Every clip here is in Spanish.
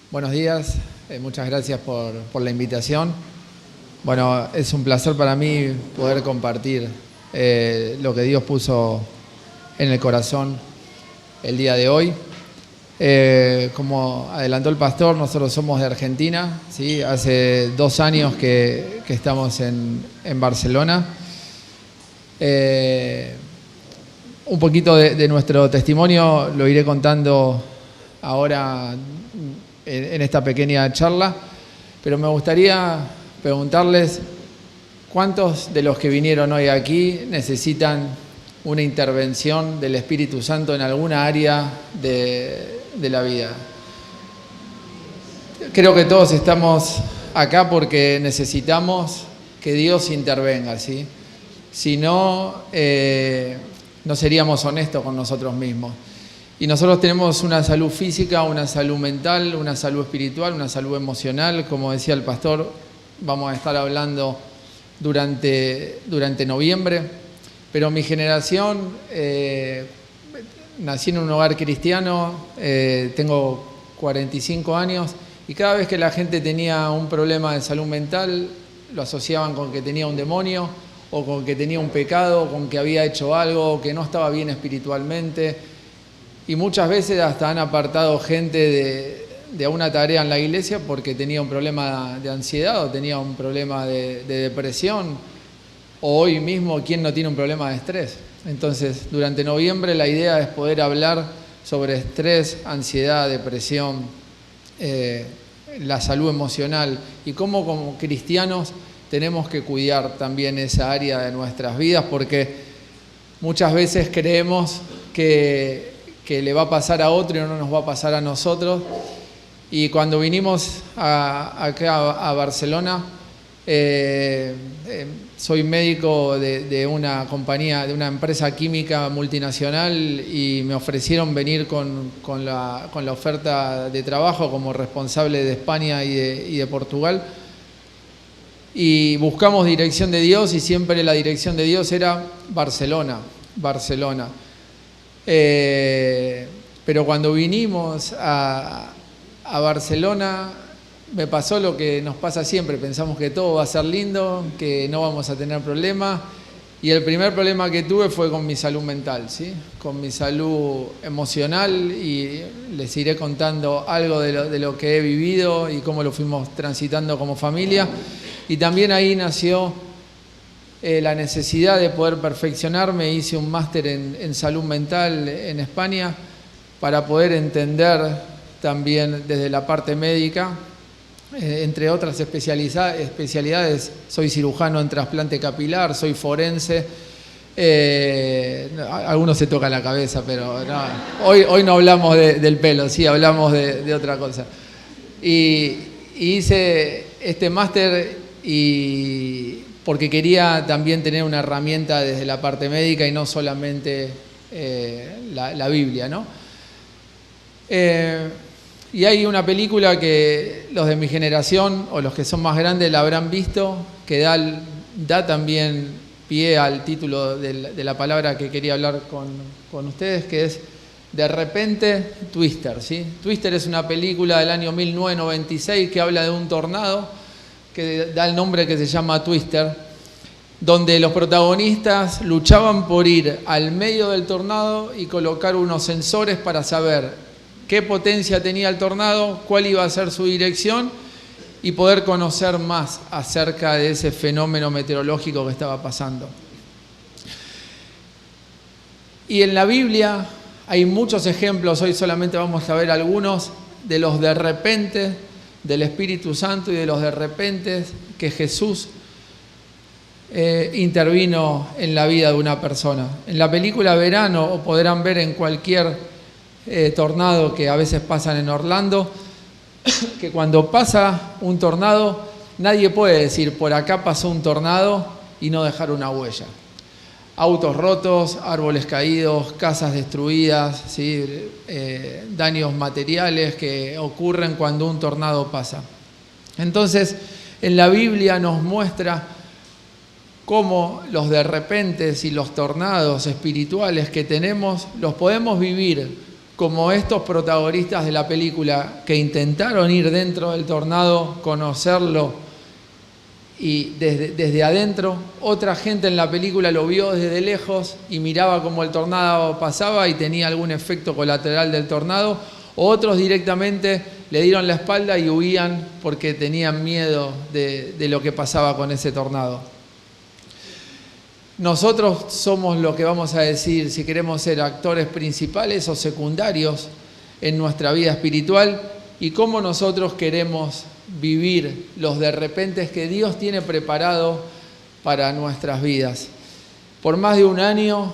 Buenos días, muchas gracias por la invitación. Bueno, es un placer para mí poder compartir lo que Dios puso en el corazón el día de hoy. Como adelantó el pastor, nosotros somos de Argentina, ¿sí? Hace 2 años que estamos en Barcelona. Un poquito de nuestro testimonio lo iré contando ahora en esta pequeña charla, pero me gustaría preguntarles cuántos de los que vinieron hoy aquí necesitan una intervención del Espíritu Santo en alguna área de la vida. Creo que todos estamos acá porque necesitamos que Dios intervenga, ¿sí? Si no, no seríamos honestos con nosotros mismos. Y nosotros tenemos una salud física, una salud mental, una salud espiritual, una salud emocional. Como decía el pastor, vamos a estar hablando durante noviembre. Pero mi generación, nací en un hogar cristiano, tengo 45 años, y cada vez que la gente tenía un problema de salud mental, lo asociaban con que tenía un demonio, o con que tenía un pecado, o con que había hecho algo, que no estaba bien espiritualmente. Y muchas veces hasta han apartado gente de una tarea en la iglesia porque tenía un problema de ansiedad o tenía un problema de depresión. O hoy mismo, ¿quién no tiene un problema de estrés? Entonces, durante noviembre la idea es poder hablar sobre estrés, ansiedad, depresión, la salud emocional y cómo como cristianos tenemos que cuidar también esa área de nuestras vidas, porque muchas veces creemos que le va a pasar a otro y no nos va a pasar a nosotros. Y cuando vinimos acá a Barcelona, soy médico de una compañía, de una empresa química multinacional, y me ofrecieron venir con la oferta de trabajo como responsable de España y de Portugal. Y buscamos dirección de Dios y siempre la dirección de Dios era Barcelona. Pero cuando vinimos a Barcelona me pasó lo que nos pasa siempre, pensamos que todo va a ser lindo, que no vamos a tener problemas, y el primer problema que tuve fue con mi salud mental, ¿sí? Con mi salud emocional, y les iré contando algo de lo que he vivido y cómo lo fuimos transitando como familia. Y también ahí nació la necesidad de poder perfeccionarme. Hice un máster en salud mental en España para poder entender también desde la parte médica, entre otras especialidades. Soy cirujano en trasplante capilar, soy forense. Algunos se tocan la cabeza, pero no, hoy no hablamos del pelo, sí, hablamos de otra cosa. Y hice este máster porque quería también tener una herramienta desde la parte médica y no solamente la Biblia, ¿no? Y hay una película que los de mi generación o los que son más grandes la habrán visto, que da también pie al título de la palabra que quería hablar con ustedes, que es De repente Twister, ¿sí? Twister es una película del año 1996 que habla de un tornado que da el nombre que se llama Twister, donde los protagonistas luchaban por ir al medio del tornado y colocar unos sensores para saber qué potencia tenía el tornado, cuál iba a ser su dirección y poder conocer más acerca de ese fenómeno meteorológico que estaba pasando. Y en la Biblia hay muchos ejemplos, hoy solamente vamos a ver algunos, de los de repente del Espíritu Santo y de los de repente que Jesús intervino en la vida de una persona. En la película Verano, o podrán ver en cualquier tornado que a veces pasan en Orlando, que cuando pasa un tornado nadie puede decir por acá pasó un tornado y no dejar una huella. Autos rotos, árboles caídos, casas destruidas, ¿sí? Daños materiales que ocurren cuando un tornado pasa. Entonces, en la Biblia nos muestra cómo los de repente y los tornados espirituales que tenemos los podemos vivir como estos protagonistas de la película que intentaron ir dentro del tornado, conocerlo y desde adentro. Otra gente en la película lo vio desde lejos y miraba cómo el tornado pasaba y tenía algún efecto colateral del tornado. Otros directamente le dieron la espalda y huían porque tenían miedo de lo que pasaba con ese tornado. Nosotros somos lo que vamos a decir si queremos ser actores principales o secundarios en nuestra vida espiritual y cómo nosotros queremos vivir los de repente que Dios tiene preparado para nuestras vidas. Por más de un año,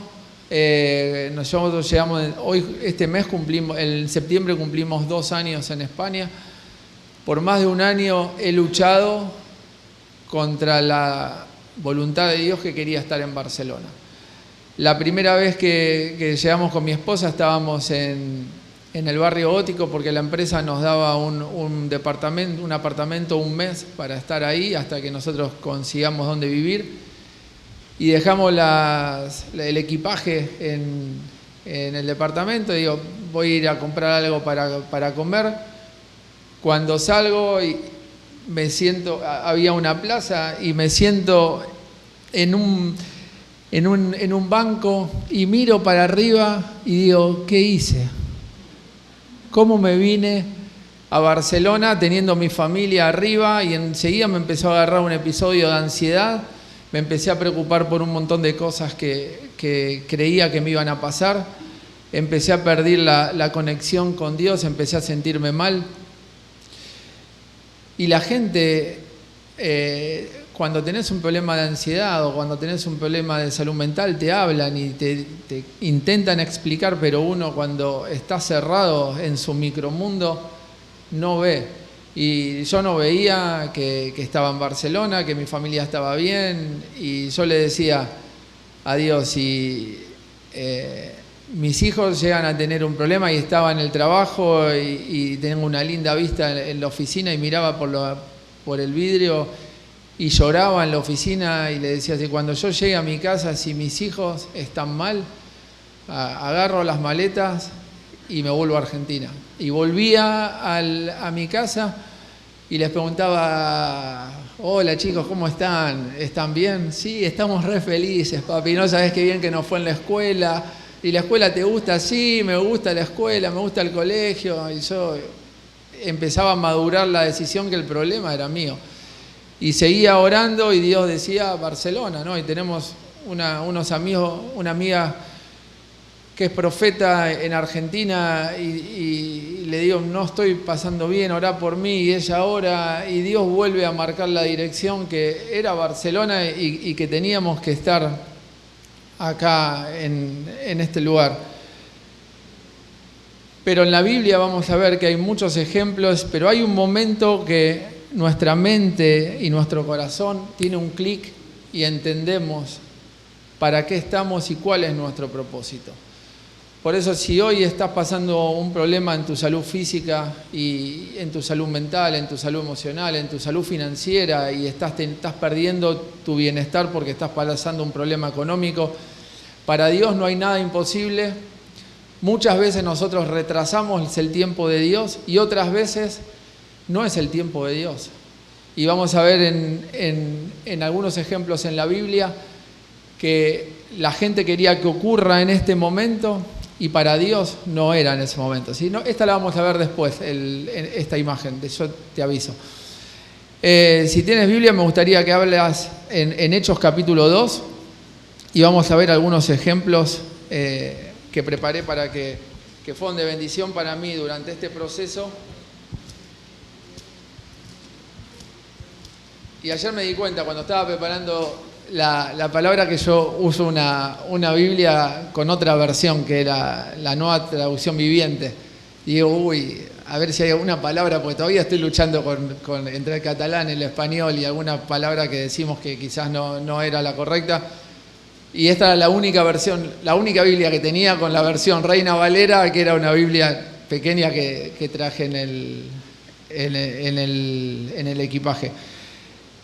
nosotros llegamos, hoy este mes cumplimos, en septiembre cumplimos 2 años en España. Por más de un año he luchado contra la voluntad de Dios que quería estar en Barcelona. La primera vez que llegamos con mi esposa estábamos en el barrio gótico porque la empresa nos daba un apartamento un mes para estar ahí hasta que nosotros consigamos dónde vivir y dejamos el equipaje en el departamento. Digo, voy a ir a comprar algo para comer. Cuando salgo y me siento, había una plaza y me siento en un banco y miro para arriba y digo, ¿qué hice? ¿Cómo me vine a Barcelona teniendo mi familia arriba? Y enseguida me empezó a agarrar un episodio de ansiedad, me empecé a preocupar por un montón de cosas que creía que me iban a pasar, empecé a perder la conexión con Dios, empecé a sentirme mal. Y la gente, cuando tenés un problema de ansiedad o cuando tenés un problema de salud mental, te hablan y te intentan explicar, pero uno cuando está cerrado en su micromundo no ve. Y yo no veía que estaba en Barcelona, que mi familia estaba bien, y yo le decía a Dios, si mis hijos llegan a tener un problema y estaba en el trabajo y tengo una linda vista en la oficina y miraba por el vidrio y lloraba en la oficina y le decía, si cuando yo llegue a mi casa, si mis hijos están mal, agarro las maletas y me vuelvo a Argentina. Y volvía a mi casa y les preguntaba, hola chicos, ¿cómo están? ¿Están bien? Sí, estamos re felices, papi, no sabés qué bien que nos fue en la escuela. ¿Y la escuela te gusta? Sí, me gusta la escuela, me gusta el colegio. Y yo empezaba a madurar la decisión que el problema era mío. Y seguía orando y Dios decía Barcelona, ¿no? Y tenemos unos amigos, una amiga que es profeta en Argentina y le digo, no estoy pasando bien, orá por mí, y ella ora y Dios vuelve a marcar la dirección que era Barcelona y que teníamos que estar acá en este lugar. Pero en la Biblia vamos a ver que hay muchos ejemplos, pero hay un momento que nuestra mente y nuestro corazón tiene un clic y entendemos para qué estamos y cuál es nuestro propósito. Por eso, si hoy estás pasando un problema en tu salud física y en tu salud mental, en tu salud emocional, en tu salud financiera y estás perdiendo tu bienestar porque estás pasando un problema económico, para Dios no hay nada imposible. Muchas veces nosotros retrasamos el tiempo de Dios y otras veces no es el tiempo de Dios. Y vamos a ver en algunos ejemplos en la Biblia que la gente quería que ocurra en este momento y para Dios no era en ese momento. ¿Sí? No, esta la vamos a ver después, esta imagen, yo te aviso. Si tienes Biblia, me gustaría que hablas en Hechos capítulo 2 y vamos a ver algunos ejemplos que preparé para que fueron de bendición para mí durante este proceso. Y ayer me di cuenta, cuando estaba preparando la palabra, que yo uso una Biblia con otra versión, que era la Nueva Traducción Viviente. Y digo, a ver si hay alguna palabra, porque todavía estoy luchando entre el catalán, el español y alguna palabra que decimos que quizás no era la correcta. Y esta era la única Biblia que tenía con la versión Reina Valera, que era una Biblia pequeña que traje en el equipaje.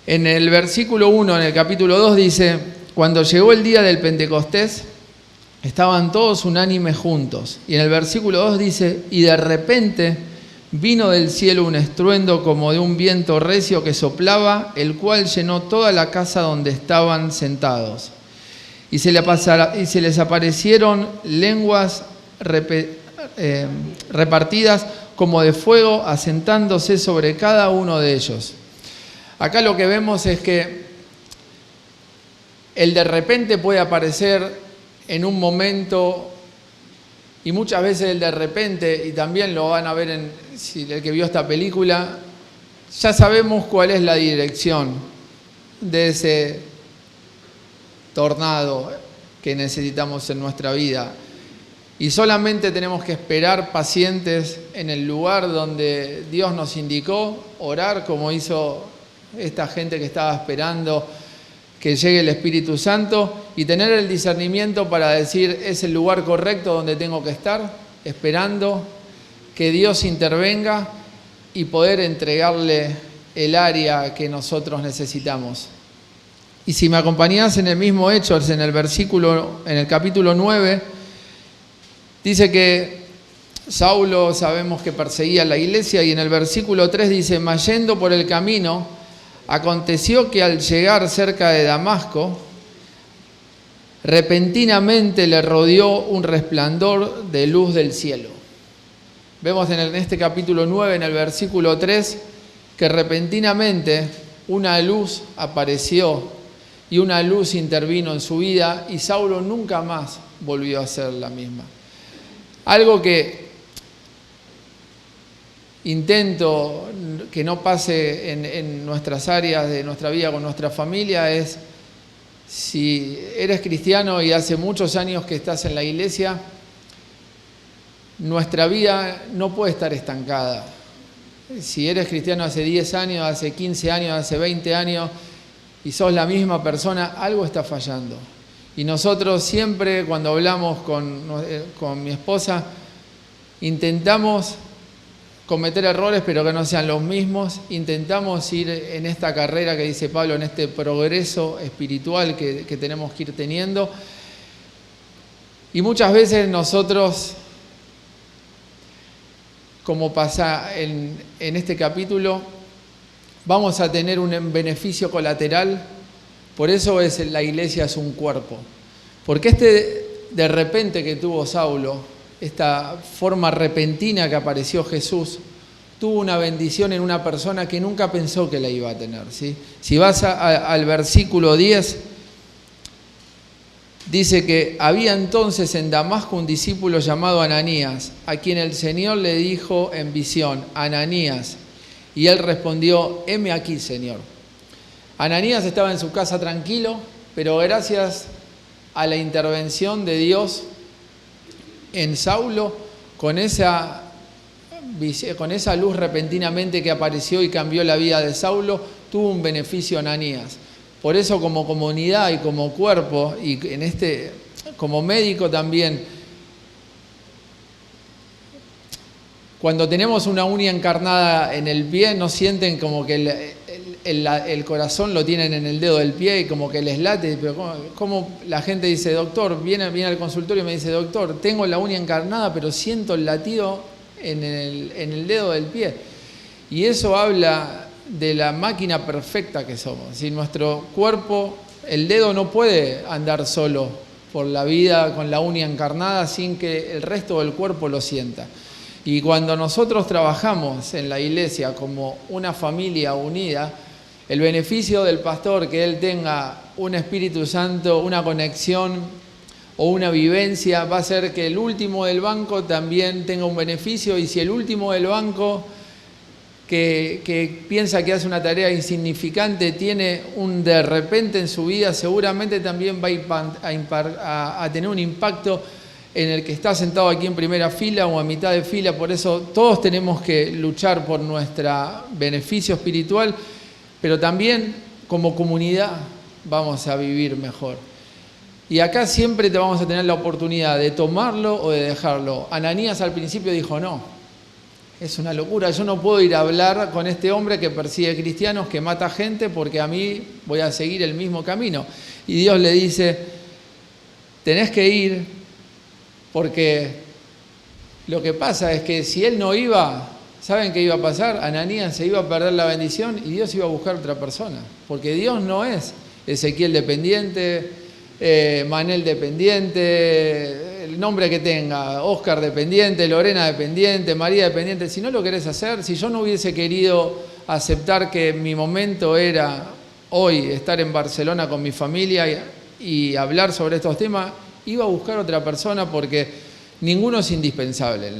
En el versículo 1, en el capítulo 2, dice, cuando llegó el día del Pentecostés, Estaban todos unánimes juntos. Y en el versículo 2 dice, y de repente vino del cielo un estruendo como de un viento recio que soplaba, el cual llenó toda la casa donde estaban sentados. Y se les aparecieron lenguas repartidas como de fuego, asentándose sobre cada uno de ellos. Acá lo que vemos es que el de repente puede aparecer en un momento, y muchas veces el de repente, y también lo van a ver si el que vio esta película, ya sabemos cuál es la dirección de ese tornado que necesitamos en nuestra vida. Y solamente tenemos que esperar pacientes en el lugar donde Dios nos indicó, orar como hizo esta gente que estaba esperando que llegue el Espíritu Santo y tener el discernimiento para decir es el lugar correcto donde tengo que estar, esperando que Dios intervenga y poder entregarle el área que nosotros necesitamos. Y si me acompañás en el mismo Hechos, en el capítulo 9, dice que Saulo sabemos que perseguía a la iglesia y en el versículo 3 dice, mas yendo por el camino, aconteció que al llegar cerca de Damasco, repentinamente le rodeó un resplandor de luz del cielo. Vemos en este capítulo 9, en el versículo 3, que repentinamente una luz apareció y una luz intervino en su vida y Saulo nunca más volvió a ser la misma. Algo que intento que no pase en nuestras áreas de nuestra vida con nuestra familia es, si eres cristiano y hace muchos años que estás en la iglesia, nuestra vida no puede estar estancada. Si eres cristiano hace 10 años, hace 15 años, hace 20 años y sos la misma persona, algo está fallando. Y nosotros siempre cuando hablamos con mi esposa, intentamos cometer errores, pero que no sean los mismos. Intentamos ir en esta carrera que dice Pablo, en este progreso espiritual que tenemos que ir teniendo. Y muchas veces nosotros, como pasa en este capítulo, vamos a tener un beneficio colateral. Por eso la iglesia es un cuerpo. Porque de repente que tuvo Saulo, esta forma repentina que apareció Jesús, tuvo una bendición en una persona que nunca pensó que la iba a tener, ¿sí? Si vas al versículo 10, dice que había entonces en Damasco un discípulo llamado Ananías, a quien el Señor le dijo en visión, Ananías, y él respondió, heme aquí, Señor. Ananías estaba en su casa tranquilo, pero gracias a la intervención de Dios en Saulo, con esa luz repentinamente que apareció y cambió la vida de Saulo, tuvo un beneficio Ananías. Por eso como comunidad y como cuerpo, y como médico también, cuando tenemos una uña encarnada en el pie, no sienten como que el corazón lo tienen en el dedo del pie y como que les late, pero como la gente dice, doctor, viene al consultorio y me dice, doctor, tengo la uña encarnada, pero siento el latido en el dedo del pie. Y eso habla de la máquina perfecta que somos. Si nuestro cuerpo, el dedo no puede andar solo por la vida con la uña encarnada sin que el resto del cuerpo lo sienta. Y cuando nosotros trabajamos en la iglesia como una familia unida, el beneficio del pastor, que él tenga un Espíritu Santo, una conexión o una vivencia, va a ser que el último del banco también tenga un beneficio. Y si el último del banco que piensa que hace una tarea insignificante tiene un de repente en su vida, seguramente también va a tener un impacto en el que está sentado aquí en primera fila o a mitad de fila. Por eso todos tenemos que luchar por nuestro beneficio espiritual, pero también como comunidad vamos a vivir mejor. Y acá siempre te vamos a tener la oportunidad de tomarlo o de dejarlo. Ananías al principio dijo, no, es una locura, yo no puedo ir a hablar con este hombre que persigue cristianos, que mata gente, porque a mí voy a seguir el mismo camino. Y Dios le dice, tenés que ir, Porque lo que pasa es que si él no iba, ¿saben qué iba a pasar? Ananías se iba a perder la bendición y Dios iba a buscar otra persona. Porque Dios no es Ezequiel dependiente, Manel dependiente, el nombre que tenga, Oscar dependiente, Lorena dependiente, María dependiente. Si no lo querés hacer, si yo no hubiese querido aceptar que mi momento era hoy estar en Barcelona con mi familia y hablar sobre estos temas, iba a buscar otra persona porque ninguno es indispensable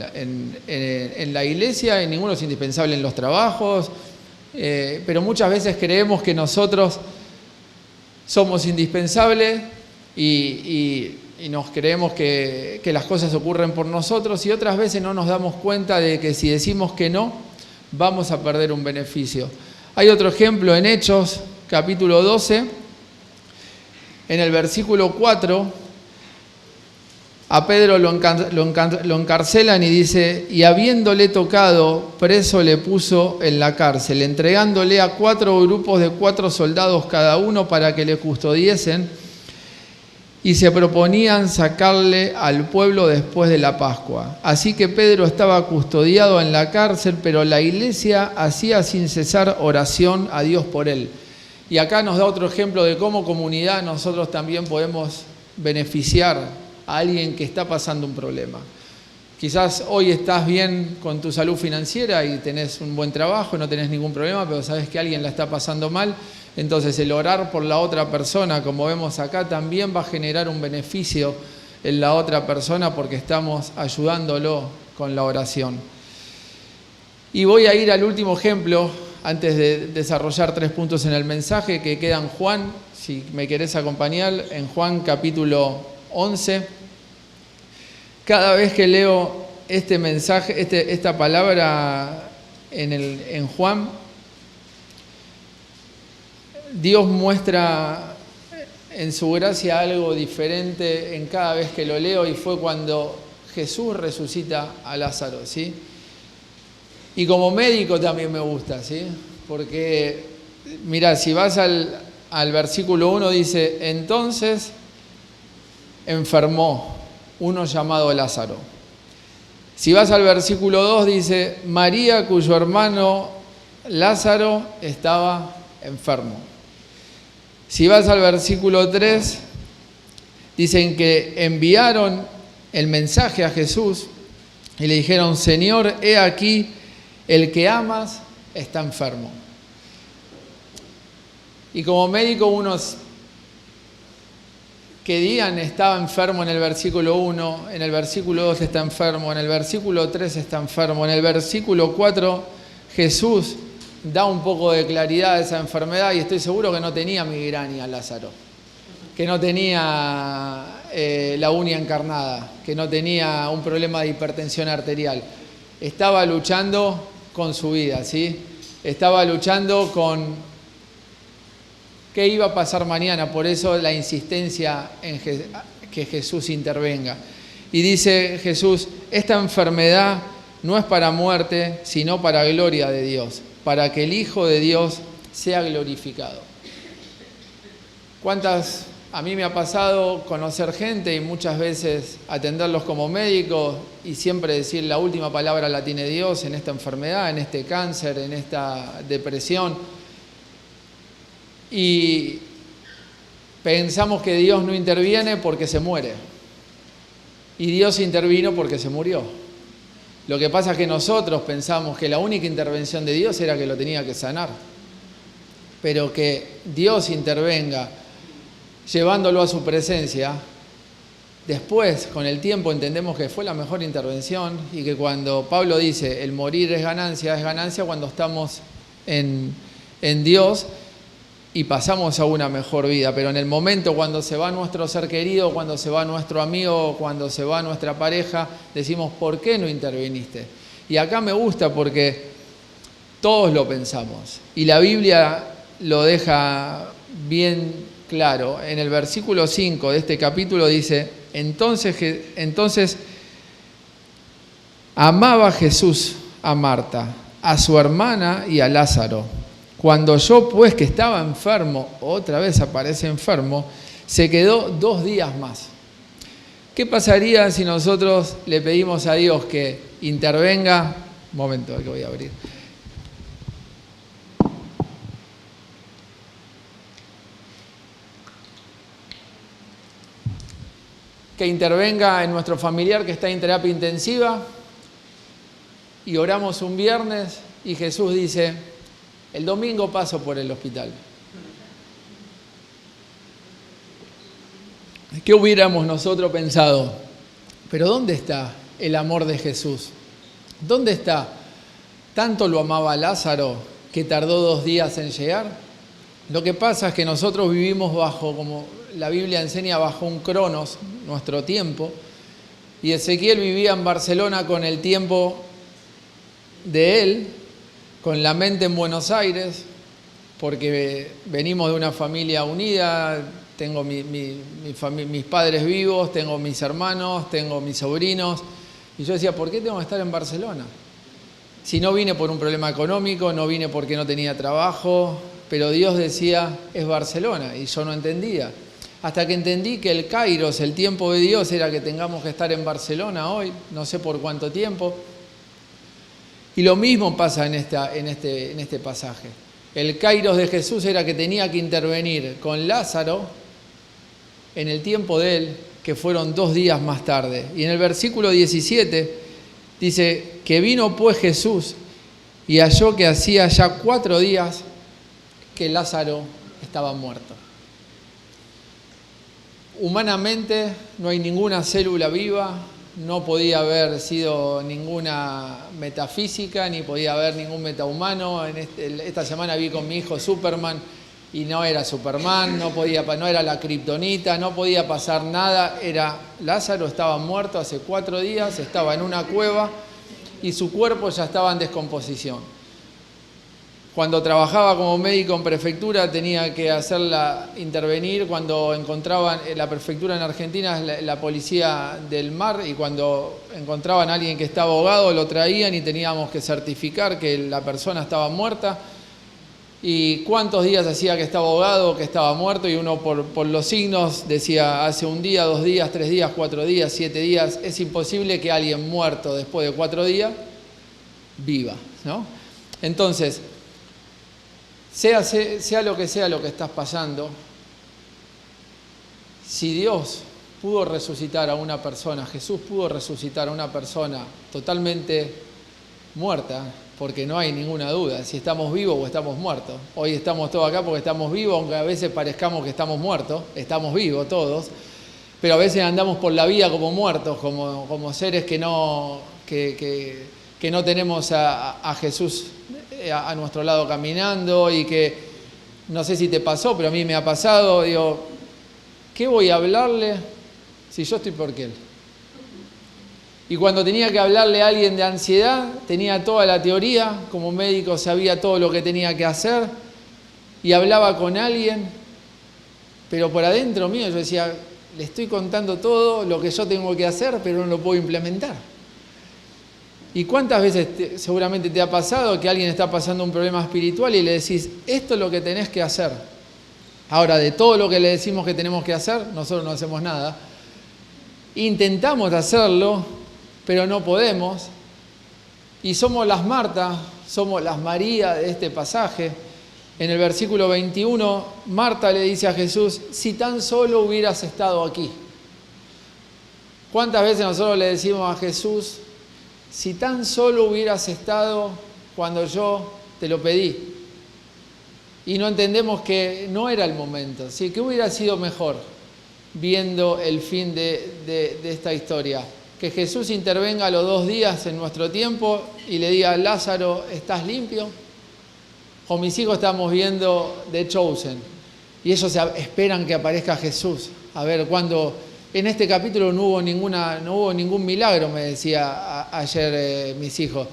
en la iglesia y ninguno es indispensable en los trabajos, pero muchas veces creemos que nosotros somos indispensables y nos creemos que las cosas ocurren por nosotros y otras veces no nos damos cuenta de que si decimos que no, vamos a perder un beneficio. Hay otro ejemplo en Hechos, capítulo 12, en el versículo 4, a Pedro lo encarcelan y dice, y habiéndole tocado, preso le puso en la cárcel, entregándole a 4 grupos de 4 soldados cada uno para que le custodiesen, y se proponían sacarle al pueblo después de la Pascua. Así que Pedro estaba custodiado en la cárcel, pero la iglesia hacía sin cesar oración a Dios por él. Y acá nos da otro ejemplo de cómo comunidad nosotros también podemos beneficiar a alguien que está pasando un problema. Quizás hoy estás bien con tu salud financiera y tenés un buen trabajo, no tenés ningún problema, pero sabes que alguien la está pasando mal. Entonces el orar por la otra persona, como vemos acá, también va a generar un beneficio en la otra persona porque estamos ayudándolo con la oración. Y voy a ir al último ejemplo, antes de desarrollar 3 puntos en el mensaje, que queda en Juan, si me querés acompañar, en Juan capítulo 11. Cada vez que leo este mensaje, esta palabra en Juan, Dios muestra en su gracia algo diferente en cada vez que lo leo, y fue cuando Jesús resucita a Lázaro, ¿sí? Y como médico también me gusta, ¿sí? Porque, mirá, si vas al versículo 1 dice, entonces enfermó uno llamado Lázaro. Si vas al versículo 2 dice, María, cuyo hermano Lázaro estaba enfermo. Si vas al versículo 3, dicen que enviaron el mensaje a Jesús y le dijeron, Señor, he aquí, el que amas está enfermo. Y como médico unos que digan estaba enfermo en el versículo 1, en el versículo 2 está enfermo, en el versículo 3 está enfermo, en el versículo 4 Jesús da un poco de claridad a esa enfermedad y estoy seguro que no tenía migraña Lázaro, que no tenía la uña encarnada, que no tenía un problema de hipertensión arterial. Estaba luchando con su vida, ¿sí? Estaba luchando con qué iba a pasar mañana, por eso la insistencia en que Jesús intervenga. Y dice Jesús, esta enfermedad no es para muerte, sino para gloria de Dios, para que el Hijo de Dios sea glorificado. ¿Cuántas? A mí me ha pasado conocer gente y muchas veces atenderlos como médicos y siempre decir la última palabra la tiene Dios en esta enfermedad, en este cáncer, en esta depresión. Y pensamos que Dios no interviene porque se muere. Y Dios intervino porque se murió. Lo que pasa es que nosotros pensamos que la única intervención de Dios era que lo tenía que sanar. Pero que Dios intervenga llevándolo a su presencia, después, con el tiempo, entendemos que fue la mejor intervención y que cuando Pablo dice el morir es ganancia cuando estamos en Dios y pasamos a una mejor vida. Pero en el momento cuando se va nuestro ser querido, cuando se va nuestro amigo, cuando se va nuestra pareja, decimos, ¿por qué no interviniste? Y acá me gusta porque todos lo pensamos y la Biblia lo deja bien claro. En el versículo 5 de este capítulo dice, entonces amaba Jesús a Marta, a su hermana y a Lázaro. Cuando oyó pues que estaba enfermo, otra vez aparece enfermo, se quedó 2 días más. ¿Qué pasaría si nosotros le pedimos a Dios que intervenga? Un momento, que voy a abrir. Que intervenga en nuestro familiar que está en terapia intensiva y oramos un viernes y Jesús dice, el domingo paso por el hospital. ¿Qué hubiéramos nosotros pensado? Pero ¿dónde está el amor de Jesús? ¿Dónde está? ¿Tanto lo amaba Lázaro que tardó 2 días en llegar? Lo que pasa es que nosotros vivimos bajo, como la Biblia enseña, bajo un cronos, nuestro tiempo, y Ezequiel vivía en Barcelona con el tiempo de él, con la mente en Buenos Aires, porque venimos de una familia unida, tengo mis padres vivos, tengo mis hermanos, tengo mis sobrinos, y yo decía, ¿por qué tengo que estar en Barcelona? Si no vine por un problema económico, no vine porque no tenía trabajo, pero Dios decía, es Barcelona, y yo no entendía. Hasta que entendí que el Kairos, el tiempo de Dios, era que tengamos que estar en Barcelona hoy, no sé por cuánto tiempo. Y lo mismo pasa en este pasaje. El Kairos de Jesús era que tenía que intervenir con Lázaro en el tiempo de él, que fueron 2 días más tarde. Y en el versículo 17 dice que vino pues Jesús y halló que hacía ya 4 días que Lázaro estaba muerto. Humanamente no hay ninguna célula viva, no podía haber sido ninguna metafísica, ni podía haber ningún metahumano. Esta semana vi con mi hijo Superman y no era Superman, no era la kriptonita, no podía pasar nada. Lázaro estaba muerto hace 4 días, estaba en una cueva y su cuerpo ya estaba en descomposición. Cuando trabajaba como médico en prefectura tenía que intervenir cuando encontraban, la prefectura en Argentina es la policía del mar, y cuando encontraban a alguien que estaba ahogado lo traían y teníamos que certificar que la persona estaba muerta y cuántos días hacía que estaba ahogado o que estaba muerto, y uno por los signos decía hace 1 día, 2 días, 3 días, 4 días, 7 días. Es imposible que alguien muerto después de 4 días viva, ¿no? Entonces, sea lo que estás pasando, si Dios pudo resucitar a una persona, Jesús pudo resucitar a una persona totalmente muerta, porque no hay ninguna duda si estamos vivos o estamos muertos. Hoy estamos todos acá porque estamos vivos, aunque a veces parezcamos que estamos muertos, estamos vivos todos, pero a veces andamos por la vida como muertos, como seres que no tenemos a Jesús a nuestro lado caminando, y que no sé si te pasó, pero a mí me ha pasado. Digo, ¿qué voy a hablarle si yo estoy por él? Y cuando tenía que hablarle a alguien de ansiedad, tenía toda la teoría, como médico sabía todo lo que tenía que hacer, y hablaba con alguien, pero por adentro mío yo decía, le estoy contando todo lo que yo tengo que hacer, pero no lo puedo implementar. ¿Y cuántas veces seguramente te ha pasado que alguien está pasando un problema espiritual y le decís, esto es lo que tenés que hacer? Ahora, de todo lo que le decimos que tenemos que hacer, nosotros no hacemos nada. Intentamos hacerlo, pero no podemos. Y somos las Marta, somos las María de este pasaje. En el versículo 21, Marta le dice a Jesús, si tan solo hubieras estado aquí. ¿Cuántas veces nosotros le decimos a Jesús, si tan solo hubieras estado cuando yo te lo pedí? Y no entendemos que no era el momento. ¿Sí? ¿Qué hubiera sido mejor viendo el fin de esta historia? Que Jesús intervenga a los 2 días en nuestro tiempo y le diga, Lázaro, ¿estás limpio? O mis hijos estamos viendo The Chosen y ellos esperan que aparezca Jesús. A ver, cuando en este capítulo no hubo ningún milagro, me decía ayer mis hijos.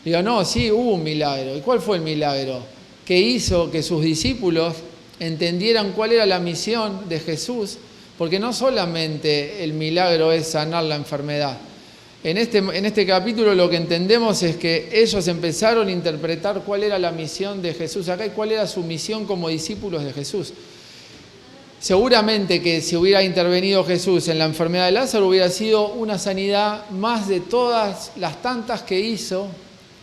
Digo, no, sí, hubo un milagro. ¿Y cuál fue el milagro? Que hizo que sus discípulos entendieran cuál era la misión de Jesús, porque no solamente el milagro es sanar la enfermedad. En este capítulo lo que entendemos es que ellos empezaron a interpretar cuál era la misión de Jesús acá y cuál era su misión como discípulos de Jesús. Seguramente que si hubiera intervenido Jesús en la enfermedad de Lázaro hubiera sido una sanidad más de todas las tantas que hizo,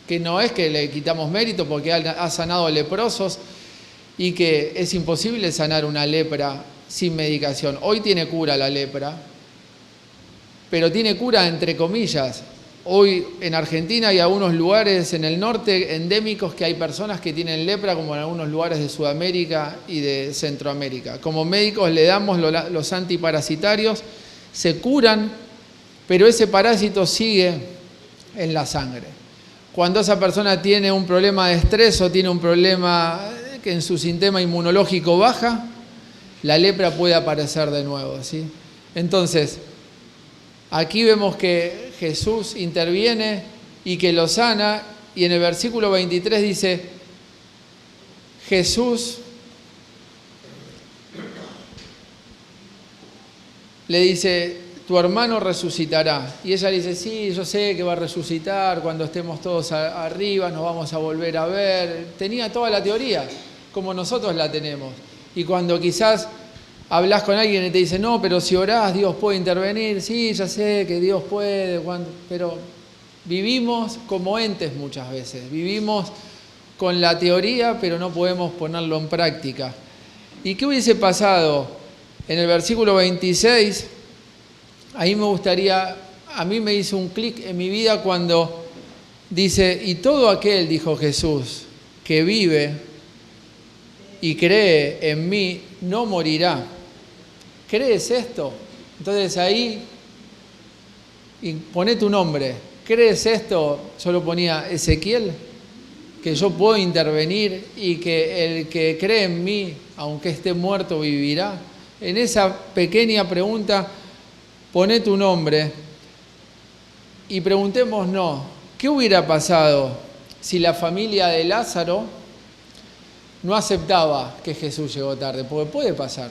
que no es que le quitamos mérito porque ha sanado leprosos y que es imposible sanar una lepra sin medicación. Hoy tiene cura la lepra, pero tiene cura entre comillas. Hoy en Argentina hay algunos lugares en el norte endémicos que hay personas que tienen lepra, como en algunos lugares de Sudamérica y de Centroamérica. Como médicos le damos los antiparasitarios, se curan, pero ese parásito sigue en la sangre. Cuando esa persona tiene un problema de estrés o tiene un problema que en su sistema inmunológico baja, la lepra puede aparecer de nuevo, ¿sí? Entonces, aquí vemos que Jesús interviene y que lo sana, y en el versículo 23 dice, Jesús le dice, tu hermano resucitará. Y ella le dice, sí, yo sé que va a resucitar, cuando estemos todos arriba nos vamos a volver a ver. Tenía toda la teoría, como nosotros la tenemos. Y cuando quizás hablas con alguien y te dice, no, pero si orás, Dios puede intervenir. Sí, ya sé que Dios puede, pero vivimos como entes muchas veces. Vivimos con la teoría, pero no podemos ponerlo en práctica. ¿Y qué hubiese pasado? En el versículo 26, ahí me gustaría, a mí me hizo un clic en mi vida cuando dice, y todo aquel, dijo Jesús, que vive y cree en mí, no morirá. ¿Crees esto? Entonces ahí, y poné tu nombre. ¿Crees esto? Yo lo ponía Ezequiel, que yo puedo intervenir y que el que cree en mí, aunque esté muerto, vivirá. En esa pequeña pregunta, poné tu nombre y preguntémonos, ¿qué hubiera pasado si la familia de Lázaro no aceptaba que Jesús llegó tarde? Porque puede pasar.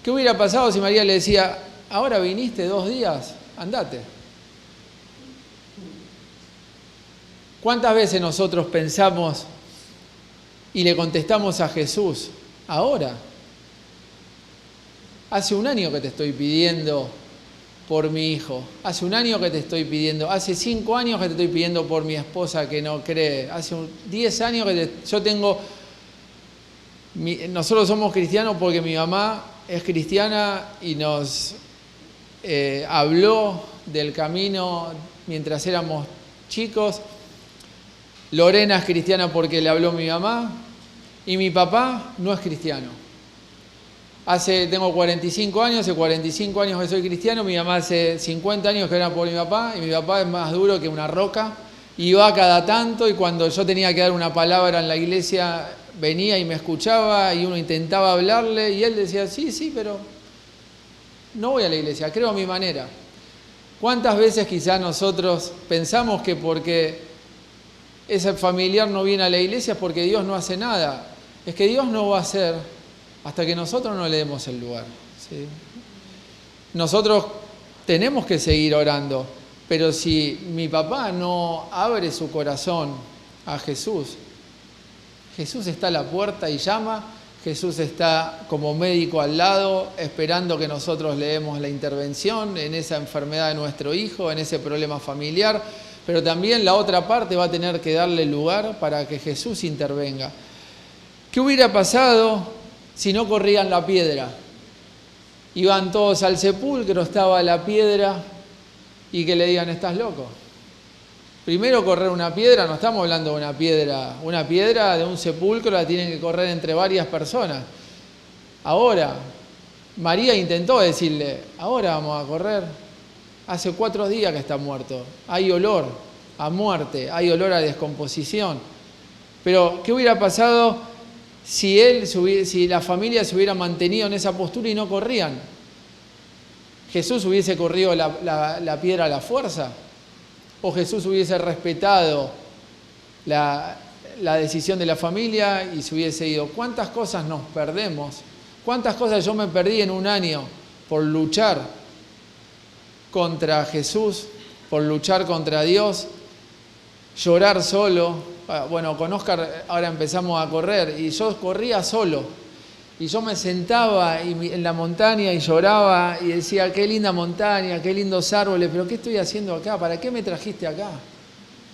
¿Qué hubiera pasado si María le decía, ahora viniste 2 días, andate? ¿Cuántas veces nosotros pensamos y le contestamos a Jesús, ahora? Hace 1 año que te estoy pidiendo por mi hijo, hace 1 año que te estoy pidiendo, hace 5 años que te estoy pidiendo por mi esposa que no cree, hace 10 años que yo tengo, nosotros somos cristianos porque mi mamá es cristiana y nos habló del camino mientras éramos chicos. Lorena es cristiana porque le habló mi mamá y mi papá no es cristiano. Tengo 45 años, hace 45 años que soy cristiano, mi mamá hace 50 años que era por mi papá y mi papá es más duro que una roca y va cada tanto, y cuando yo tenía que dar una palabra en la iglesia venía y me escuchaba y uno intentaba hablarle y él decía, sí, pero no voy a la iglesia, creo a mi manera. ¿Cuántas veces quizás nosotros pensamos que porque ese familiar no viene a la iglesia es porque Dios no hace nada? Es que Dios no va a hacer hasta que nosotros no le demos el lugar, ¿sí? Nosotros tenemos que seguir orando, pero si mi papá no abre su corazón a Jesús, Jesús está a la puerta y llama, Jesús está como médico al lado, esperando que nosotros le demos la intervención en esa enfermedad de nuestro hijo, en ese problema familiar, pero también la otra parte va a tener que darle lugar para que Jesús intervenga. ¿Qué hubiera pasado si no corrían la piedra? Iban todos al sepulcro, estaba la piedra, y que le digan, ¿estás loco? Primero correr una piedra, no estamos hablando de una piedra de un sepulcro la tienen que correr entre varias personas. Ahora, María intentó decirle, ahora vamos a correr, hace 4 días que está muerto, hay olor a muerte, hay olor a descomposición. Pero, ¿qué hubiera pasado si la familia se hubiera mantenido en esa postura y no corrían? ¿Jesús hubiese corrido la piedra a la fuerza? ¿O Jesús hubiese respetado la decisión de la familia y se hubiese ido? ¿Cuántas cosas nos perdemos? ¿Cuántas cosas yo me perdí en 1 año por luchar contra Jesús, por luchar contra Dios, llorar solo? Bueno, con Óscar ahora empezamos a correr y yo corría solo. Y yo me sentaba en la montaña y lloraba y decía, qué linda montaña, qué lindos árboles, pero ¿qué estoy haciendo acá? ¿Para qué me trajiste acá?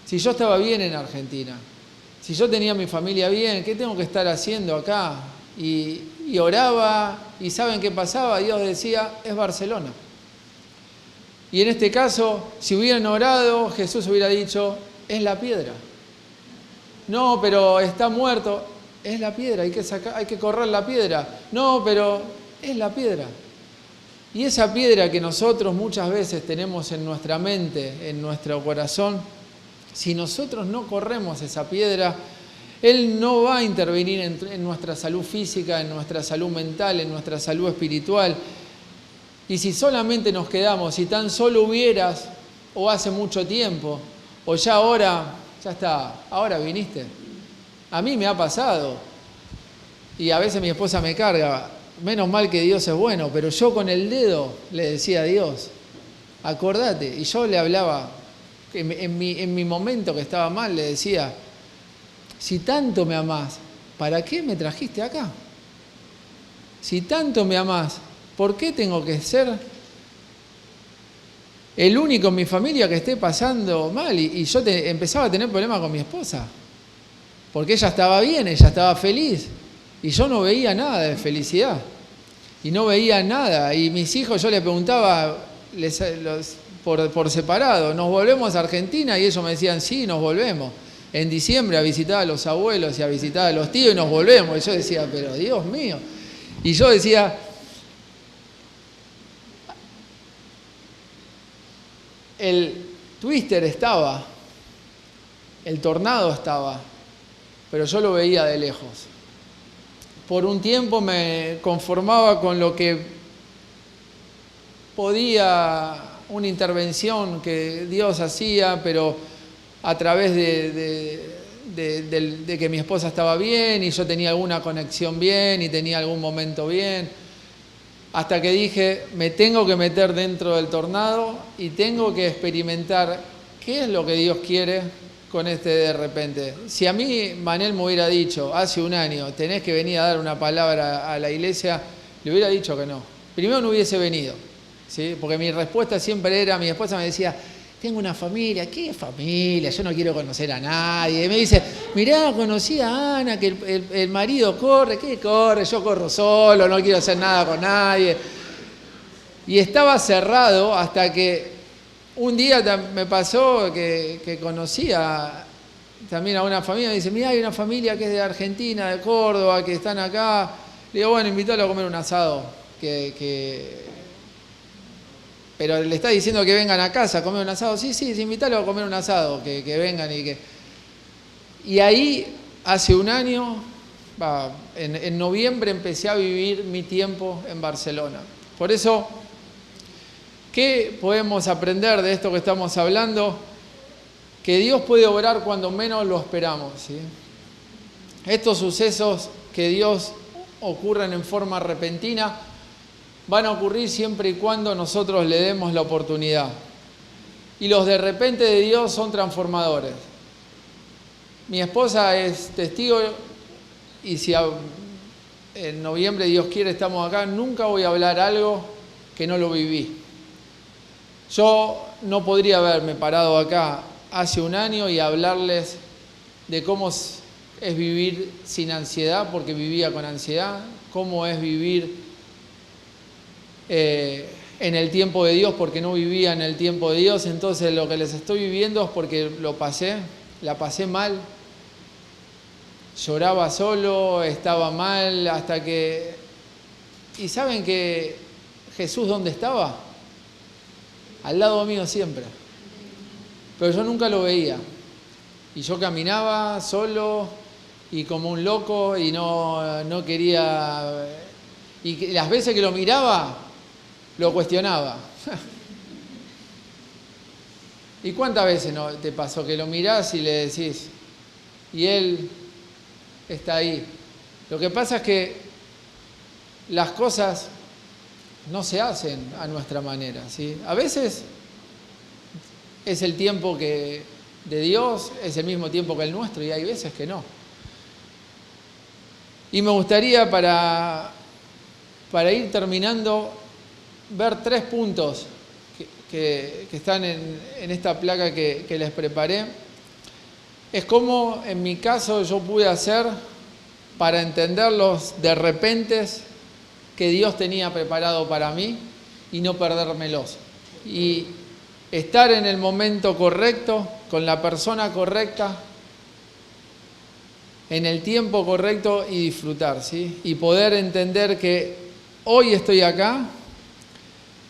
Si yo estaba bien en Argentina, si yo tenía mi familia bien, ¿qué tengo que estar haciendo acá? Y oraba, y ¿saben qué pasaba? Dios decía, es Barcelona. Y en este caso, si hubieran orado, Jesús hubiera dicho, es la piedra. No, pero está muerto. Es la piedra, hay que correr la piedra. No, pero es la piedra. Y esa piedra que nosotros muchas veces tenemos en nuestra mente, en nuestro corazón, si nosotros no corremos esa piedra, Él no va a intervenir en nuestra salud física, en nuestra salud mental, en nuestra salud espiritual. Y si solamente nos quedamos, si tan solo hubieras, o hace mucho tiempo, o ya ahora, ya está, ahora viniste. A mí me ha pasado, y a veces mi esposa me carga, menos mal que Dios es bueno, pero yo con el dedo le decía a Dios, acordate, y yo le hablaba, en mi momento que estaba mal, le decía, si tanto me amás, ¿para qué me trajiste acá? Si tanto me amás, ¿por qué tengo que ser el único en mi familia que esté pasando mal? Y yo empezaba a tener problemas con mi esposa. Porque ella estaba bien, ella estaba feliz. Y yo no veía nada de felicidad. Y no veía nada. Y mis hijos, yo les preguntaba por separado, ¿nos volvemos a Argentina? Y ellos me decían, sí, nos volvemos. En diciembre a visitar a los abuelos y a visitar a los tíos y nos volvemos. Y yo decía, pero Dios mío. Y yo decía, el twister estaba, el tornado estaba, pero yo lo veía de lejos. Por un tiempo me conformaba con lo que podía, una intervención que Dios hacía, pero a través de que mi esposa estaba bien y yo tenía alguna conexión bien y tenía algún momento bien. Hasta que dije, me tengo que meter dentro del tornado y tengo que experimentar qué es lo que Dios quiere con este de repente. Si a mí Manel me hubiera dicho hace un año, tenés que venir a dar una palabra a la iglesia, le hubiera dicho que no. Primero no hubiese venido, ¿sí? Porque mi respuesta siempre era, mi esposa me decía, tengo una familia. ¿Qué familia? Yo no quiero conocer a nadie. Y me dice, mirá, conocí a Ana, que el marido corre. ¿Qué corre? Yo corro solo, no quiero hacer nada con nadie. Y estaba cerrado hasta que un día me pasó que conocí también a una familia. Me dice, mirá, hay una familia que es de Argentina, de Córdoba, que están acá. Le digo, bueno, invítalo a comer un asado. Pero le está diciendo que vengan a casa a comer un asado. Sí, invítalo a comer un asado, que vengan y ahí, hace un año, en noviembre empecé a vivir mi tiempo en Barcelona. Por eso, ¿qué podemos aprender de esto que estamos hablando? Que Dios puede obrar cuando menos lo esperamos, ¿sí? Estos sucesos que Dios ocurren en forma repentina van a ocurrir siempre y cuando nosotros le demos la oportunidad. Y los de repente de Dios son transformadores. Mi esposa es testigo y si en noviembre Dios quiere estamos acá, nunca voy a hablar algo que no lo viví. Yo no podría haberme parado acá hace un año y hablarles de cómo es vivir sin ansiedad, porque vivía con ansiedad, cómo es vivir en el tiempo de Dios, porque no vivía en el tiempo de Dios. Entonces lo que les estoy viviendo es porque la pasé mal, lloraba solo, estaba mal, hasta que... ¿Y saben que Jesús dónde estaba? Al lado mío siempre, pero yo nunca lo veía, y yo caminaba solo y como un loco y no quería, y las veces que lo miraba lo cuestionaba. ¿Y cuántas veces no te pasó que lo mirás y le decís, y Él está ahí? Lo que pasa es que las cosas no se hacen a nuestra manera, ¿sí? A veces es el tiempo de Dios, es el mismo tiempo que el nuestro, y hay veces que no. Y me gustaría para ir terminando ver 3 puntos que están en esta placa que les preparé. Es como en mi caso yo pude hacer para entender los de repentes que Dios tenía preparado para mí y no perdérmelos. Y estar en el momento correcto, con la persona correcta, en el tiempo correcto y disfrutar, ¿sí? Y poder entender que hoy estoy acá,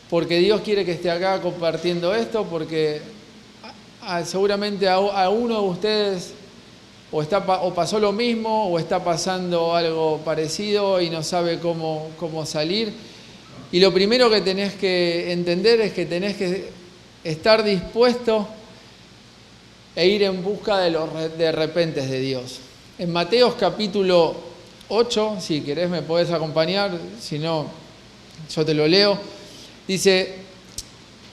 porque Dios quiere que esté acá compartiendo esto, porque seguramente a uno de ustedes o pasó lo mismo o está pasando algo parecido y no sabe cómo salir. Y lo primero que tenés que entender es que tenés que estar dispuesto e ir en busca de los de repentes de Dios. En Mateos capítulo 8, si querés me podés acompañar, si no yo te lo leo. Dice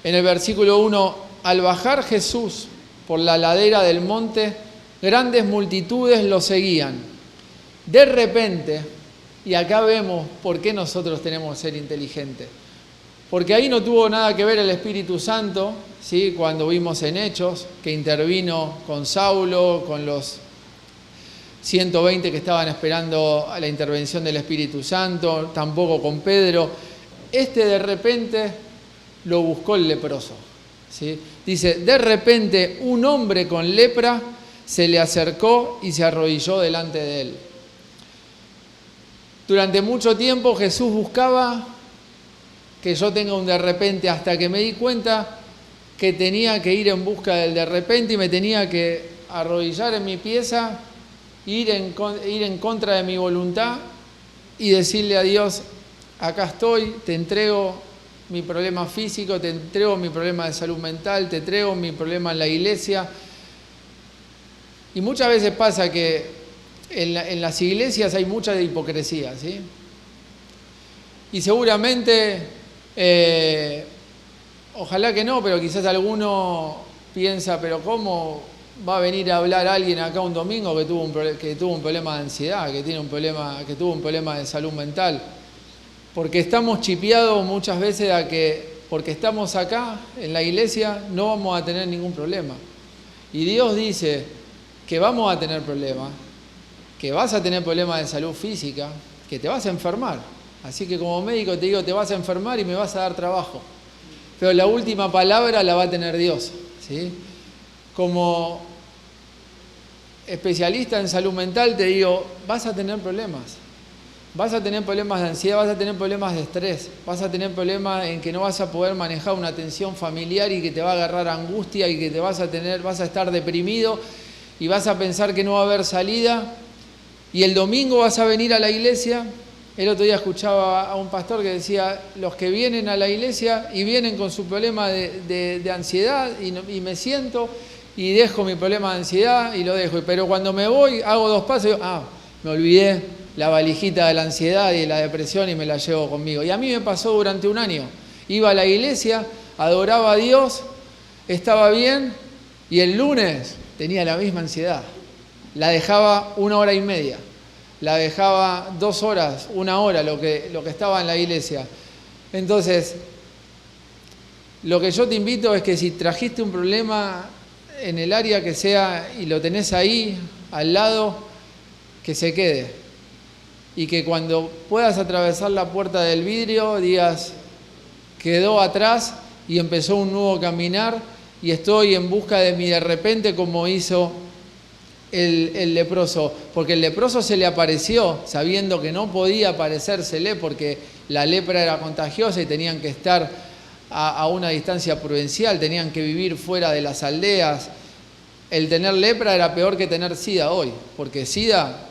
en el versículo 1, al bajar Jesús por la ladera del monte, grandes multitudes lo seguían. De repente, y acá vemos por qué nosotros tenemos que ser inteligentes, porque ahí no tuvo nada que ver el Espíritu Santo, ¿sí? Cuando vimos en Hechos que intervino con Saulo, con los 120 que estaban esperando a la intervención del Espíritu Santo, tampoco con Pedro. De repente lo buscó el leproso, ¿sí? Dice, de repente un hombre con lepra se le acercó y se arrodilló delante de él. Durante mucho tiempo Jesús buscaba que yo tenga un de repente, hasta que me di cuenta que tenía que ir en busca del de repente y me tenía que arrodillar en mi pieza, ir en contra de mi voluntad y decirle a Dios, acá estoy, te entrego mi problema físico, te entrego mi problema de salud mental, te entrego mi problema en la iglesia. Y muchas veces pasa que en las iglesias hay mucha hipocresía, ¿sí? Y seguramente, ojalá que no, pero quizás alguno piensa, pero ¿cómo va a venir a hablar alguien acá un domingo que tuvo un problema de ansiedad, que tuvo un problema de salud mental? Porque estamos chipeados muchas veces a que porque estamos acá en la iglesia no vamos a tener ningún problema. Y Dios dice que vamos a tener problemas, que vas a tener problemas de salud física, que te vas a enfermar. Así que como médico te digo, te vas a enfermar y me vas a dar trabajo. Pero la última palabra la va a tener Dios, ¿sí? Como especialista en salud mental te digo, vas a tener problemas. Vas a tener problemas de ansiedad, vas a tener problemas de estrés, vas a tener problemas en que no vas a poder manejar una tensión familiar y que te va a agarrar angustia y que vas a estar deprimido y vas a pensar que no va a haber salida. Y el domingo vas a venir a la iglesia. El otro día escuchaba a un pastor que decía, los que vienen a la iglesia y vienen con su problema de ansiedad y me siento y dejo mi problema de ansiedad y lo dejo. Pero cuando me voy, hago 2 pasos y digo, me olvidé la valijita de la ansiedad y de la depresión y me la llevo conmigo. Y a mí me pasó durante un año. Iba a la iglesia, adoraba a Dios, estaba bien y el lunes tenía la misma ansiedad. La dejaba 1 hora y media. La dejaba 2 horas, 1 hora, lo que estaba en la iglesia. Entonces, lo que yo te invito es que si trajiste un problema en el área que sea y lo tenés ahí, al lado, que se quede. Y que cuando puedas atravesar la puerta del vidrio, digas, quedó atrás y empezó un nuevo caminar y estoy en busca de mi de repente como hizo el leproso, porque el leproso se le apareció sabiendo que no podía aparecérsele porque la lepra era contagiosa y tenían que estar a una distancia prudencial, tenían que vivir fuera de las aldeas. El tener lepra era peor que tener SIDA hoy, porque SIDA,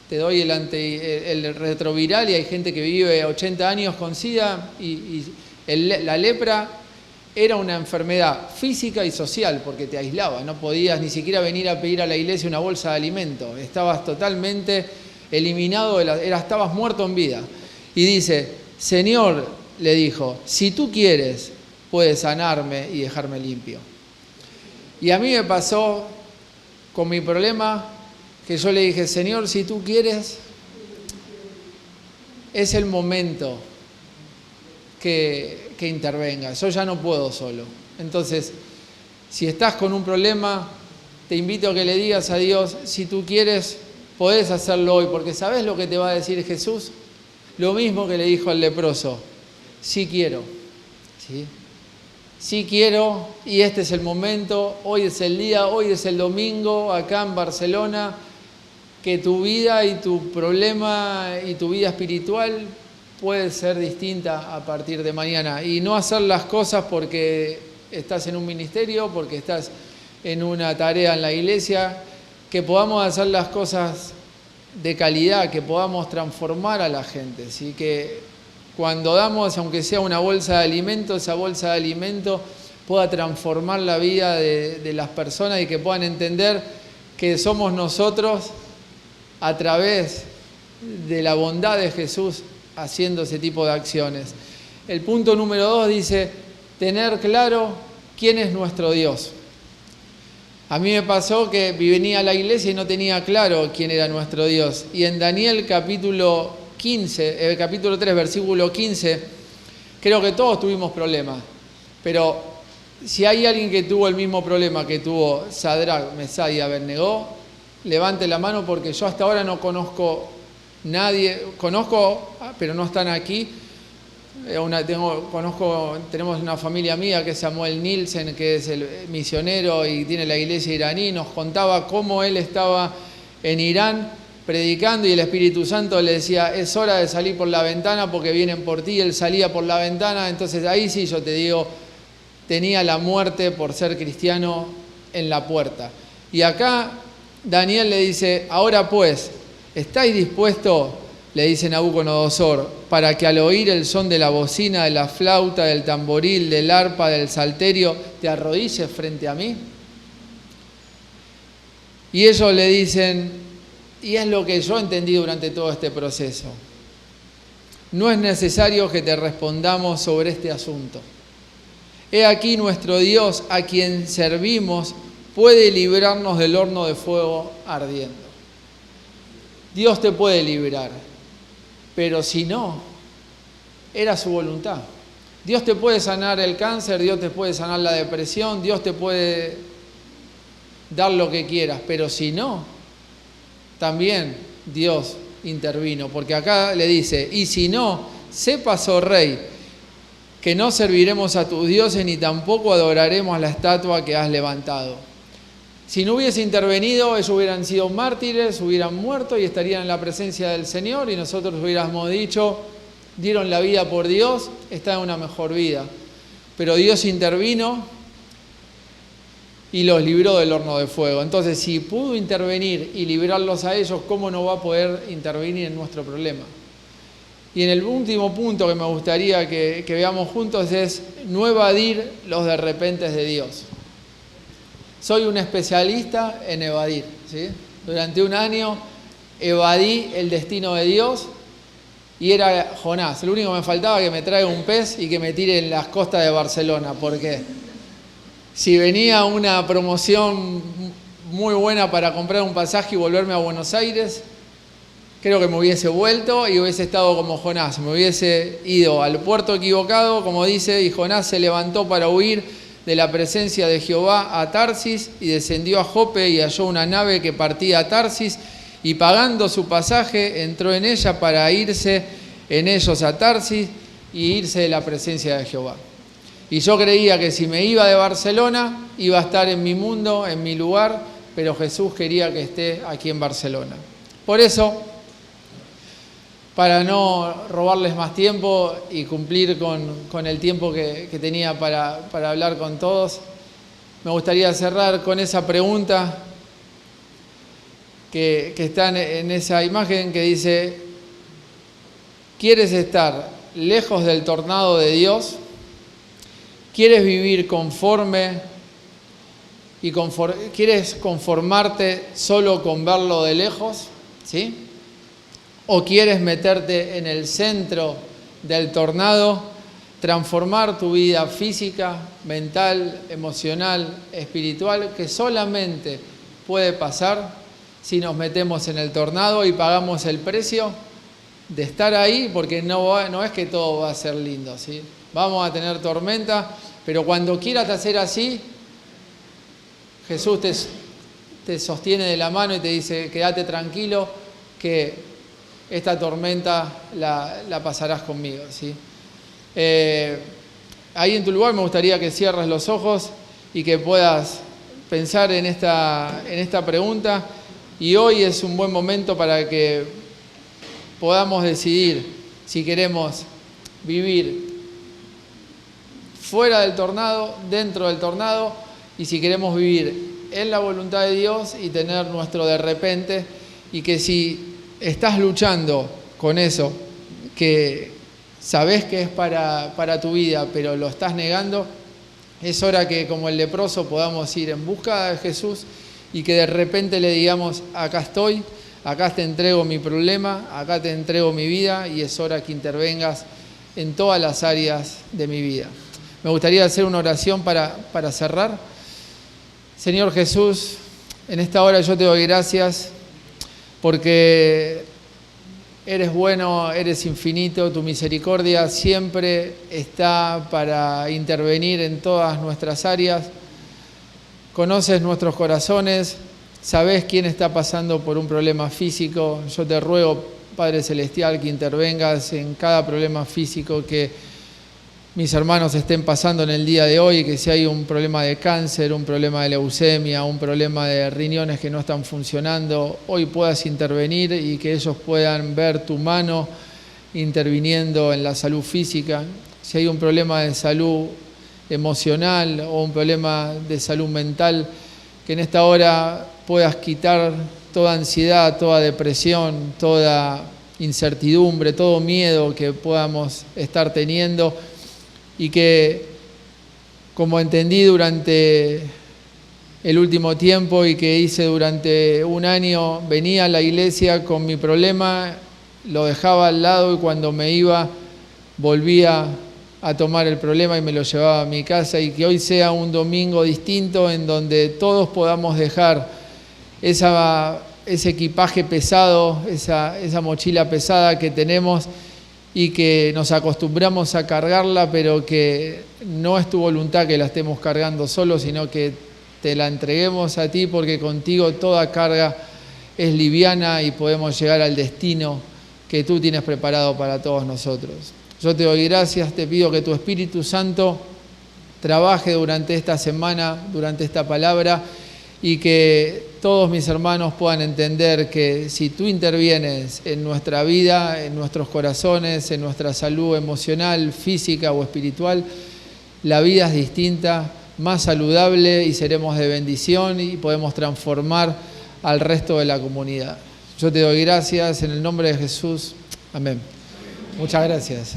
te doy el retroviral y hay gente que vive 80 años con SIDA y la lepra era una enfermedad física y social porque te aislaba, no podías ni siquiera venir a pedir a la iglesia una bolsa de alimento, estabas totalmente eliminado, estabas muerto en vida. Y dice, Señor, le dijo, si tú quieres, puedes sanarme y dejarme limpio. Y a mí me pasó con mi problema que yo le dije, Señor, si tú quieres, es el momento que intervenga. Yo ya no puedo solo. Entonces, si estás con un problema, te invito a que le digas a Dios, si tú quieres, podés hacerlo hoy, porque ¿sabés lo que te va a decir Jesús? Lo mismo que le dijo al leproso, sí quiero, ¿sí? Sí quiero, y este es el momento, hoy es el día, hoy es el domingo, acá en Barcelona, que tu vida y tu problema y tu vida espiritual puede ser distinta a partir de mañana. Y no hacer las cosas porque estás en un ministerio, porque estás en una tarea en la iglesia, que podamos hacer las cosas de calidad, que podamos transformar a la gente. ¿Sí? Que cuando damos, aunque sea una bolsa de alimento, esa bolsa de alimento pueda transformar la vida de las personas y que puedan entender que somos nosotros a través de la bondad de Jesús haciendo ese tipo de acciones. El punto número 2 dice, tener claro quién es nuestro Dios. A mí me pasó que venía a la iglesia y no tenía claro quién era nuestro Dios. Y en Daniel capítulo 3, versículo 15, creo que todos tuvimos problemas. Pero si hay alguien que tuvo el mismo problema que tuvo Sadrach, Mesach y Abednego, levante la mano porque yo hasta ahora no conozco nadie, conozco, pero no están aquí. Tenemos una familia amiga que es Samuel Nielsen, que es el misionero y tiene la iglesia iraní. Nos contaba cómo él estaba en Irán predicando y el Espíritu Santo le decía, es hora de salir por la ventana porque vienen por ti. Él salía por la ventana, entonces ahí sí yo te digo, tenía la muerte por ser cristiano en la puerta. Y acá Daniel le dice, ahora pues, ¿estáis dispuestos? Le dice Nabucodonosor, para que al oír el son de la bocina, de la flauta, del tamboril, del arpa, del salterio, te arrodilles frente a mí. Y ellos le dicen, y es lo que yo entendí durante todo este proceso, no es necesario que te respondamos sobre este asunto. He aquí nuestro Dios, a quien servimos, puede librarnos del horno de fuego ardiendo. Dios te puede librar. Pero si no, era su voluntad. Dios te puede sanar el cáncer, Dios te puede sanar la depresión, Dios te puede dar lo que quieras, pero si no, también Dios intervino, porque acá le dice, y si no, sepas, oh rey, que no serviremos a tus dioses ni tampoco adoraremos a la estatua que has levantado. Si no hubiese intervenido, ellos hubieran sido mártires, hubieran muerto y estarían en la presencia del Señor y nosotros hubiéramos dicho, dieron la vida por Dios, está en una mejor vida. Pero Dios intervino y los libró del horno de fuego. Entonces, si pudo intervenir y librarlos a ellos, ¿cómo no va a poder intervenir en nuestro problema? Y en el último punto que me gustaría que veamos juntos es no evadir los de repente de Dios. Soy un especialista en evadir, ¿sí? Durante un año evadí el destino de Dios y era Jonás. Lo único que me faltaba que me traiga un pez y que me tire en las costas de Barcelona, porque si venía una promoción muy buena para comprar un pasaje y volverme a Buenos Aires, creo que me hubiese vuelto y hubiese estado como Jonás. Me hubiese ido al puerto equivocado, como dice, y Jonás se levantó para huir de la presencia de Jehová a Tarsis y descendió a Jope y halló una nave que partía a Tarsis y pagando su pasaje entró en ella para irse en ellos a Tarsis y irse de la presencia de Jehová. Y yo creía que si me iba de Barcelona iba a estar en mi mundo, en mi lugar, pero Jesús quería que esté aquí en Barcelona. Por eso, para no robarles más tiempo y cumplir con el tiempo que tenía para hablar con todos, me gustaría cerrar con esa pregunta que está en esa imagen que dice, ¿quieres estar lejos del tornado de Dios? ¿Quieres vivir conforme y quieres conformarte solo con verlo de lejos? ¿Sí? ¿O quieres meterte en el centro del tornado, transformar tu vida física, mental, emocional, espiritual, que solamente puede pasar si nos metemos en el tornado y pagamos el precio de estar ahí, porque no es que todo va a ser lindo, ¿sí? Vamos a tener tormenta, pero cuando quieras hacer así, Jesús te sostiene de la mano y te dice, quédate tranquilo, que esta tormenta la pasarás conmigo, ¿sí? Ahí en tu lugar me gustaría que cierres los ojos y que puedas pensar en esta pregunta. Y hoy es un buen momento para que podamos decidir si queremos vivir fuera del tornado, dentro del tornado, y si queremos vivir en la voluntad de Dios y tener nuestro de repente, y que si estás luchando con eso, que sabés que es para tu vida, pero lo estás negando, es hora que como el leproso podamos ir en busca de Jesús y que de repente le digamos, acá estoy, acá te entrego mi problema, acá te entrego mi vida y es hora que intervengas en todas las áreas de mi vida. Me gustaría hacer una oración para cerrar. Señor Jesús, en esta hora yo te doy gracias porque eres bueno, eres infinito, tu misericordia siempre está para intervenir en todas nuestras áreas. Conoces nuestros corazones, sabés quién está pasando por un problema físico. Yo te ruego, Padre Celestial, que intervengas en cada problema físico que mis hermanos estén pasando en el día de hoy, que si hay un problema de cáncer, un problema de leucemia, un problema de riñones que no están funcionando, hoy puedas intervenir y que ellos puedan ver tu mano interviniendo en la salud física. Si hay un problema de salud emocional o un problema de salud mental, que en esta hora puedas quitar toda ansiedad, toda depresión, toda incertidumbre, todo miedo que podamos estar teniendo. Y que, como entendí durante el último tiempo y que hice durante un año, venía a la iglesia con mi problema, lo dejaba al lado y cuando me iba volvía a tomar el problema y me lo llevaba a mi casa, y que hoy sea un domingo distinto en donde todos podamos dejar ese equipaje pesado, esa mochila pesada que tenemos y que nos acostumbramos a cargarla, pero que no es tu voluntad que la estemos cargando solos, sino que te la entreguemos a ti, porque contigo toda carga es liviana y podemos llegar al destino que tú tienes preparado para todos nosotros. Yo te doy gracias, te pido que tu Espíritu Santo trabaje durante esta semana, durante esta palabra, y que todos mis hermanos puedan entender que si tú intervienes en nuestra vida, en nuestros corazones, en nuestra salud emocional, física o espiritual, la vida es distinta, más saludable y seremos de bendición y podemos transformar al resto de la comunidad. Yo te doy gracias en el nombre de Jesús. Amén. Muchas gracias.